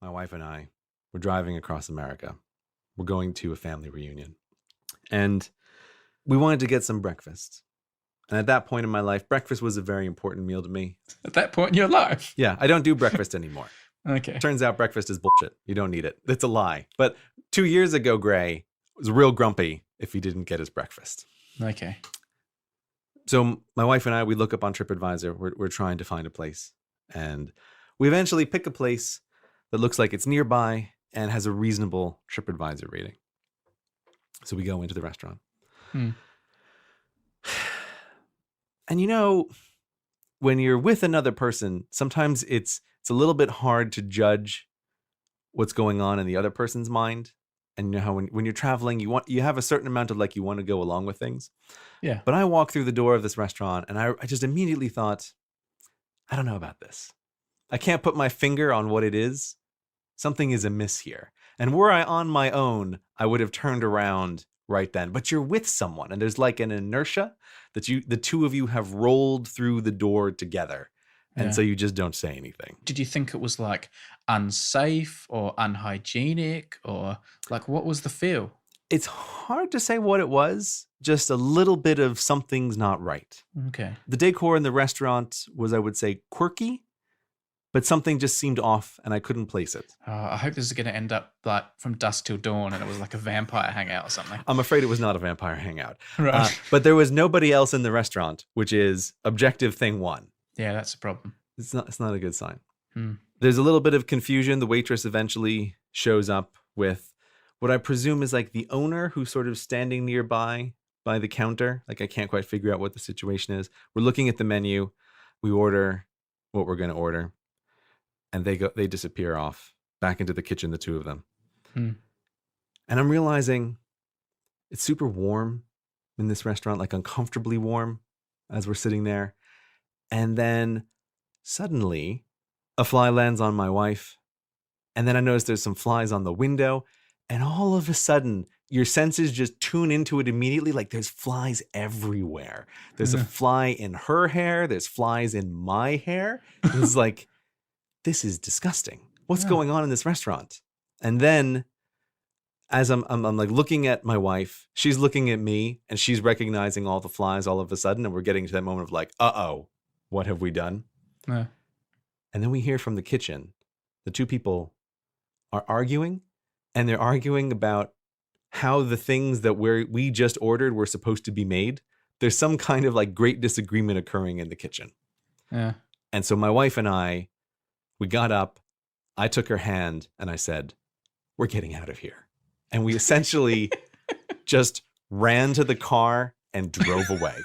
my wife and I, were driving across America. We're going to a family reunion. And we wanted to get some breakfast. And at that point in my life, breakfast was a very important meal to me. At that point in your life? Yeah, I don't do breakfast anymore. Okay. Turns out breakfast is bullshit. You don't need it. It's a lie. But 2 years ago, Gray was real grumpy if he didn't get his breakfast. Okay. So my wife and I, we look up on TripAdvisor. We're trying to find a place. And we eventually pick a place that looks like it's nearby and has a reasonable TripAdvisor rating. So we go into the restaurant. Hmm. And you know, when you're with another person, sometimes it's a little bit hard to judge what's going on in the other person's mind. And you know how when you're traveling, you have a certain amount of you want to go along with things. Yeah. But I walked through the door of this restaurant and I just immediately thought, I don't know about this. I can't put my finger on what it is. Something is amiss here. And were I on my own, I would have turned around right then. But you're with someone and there's an inertia that the two of you have rolled through the door together. And so you just don't say anything. Did you think it was unsafe or unhygienic or what was the feel? It's hard to say what it was. Just a little bit of something's not right. Okay. The decor in the restaurant was, I would say, quirky, but something just seemed off and I couldn't place it. I hope this is going to end up from dusk till dawn and it was a vampire hangout or something. I'm afraid it was not a vampire hangout. Right. But there was nobody else in the restaurant, which is objective thing one. Yeah, that's a problem. It's not a good sign. Hmm. There's a little bit of confusion. The waitress eventually shows up with what I presume is the owner who's sort of standing nearby by the counter. I can't quite figure out what the situation is. We're looking at the menu. We order what we're going to order. And they disappear off back into the kitchen, the two of them. Hmm. And I'm realizing it's super warm in this restaurant, uncomfortably warm as we're sitting there. And then suddenly a fly lands on my wife. And then I notice there's some flies on the window. And all of a sudden, your senses just tune into it immediately. There's flies everywhere. There's a fly in her hair. There's flies in my hair. It's this is disgusting. What's going on in this restaurant? And then as I'm looking at my wife, she's looking at me and she's recognizing all the flies all of a sudden. And we're getting to that moment of uh-oh, what have we done? Yeah. And then we hear from the kitchen, the two people are arguing, and they're arguing about how the things that we just ordered were supposed to be made. There's some kind of great disagreement occurring in the kitchen. Yeah. And so my wife and I, we got up, I took her hand and I said, we're getting out of here. And we essentially just ran to the car and drove away.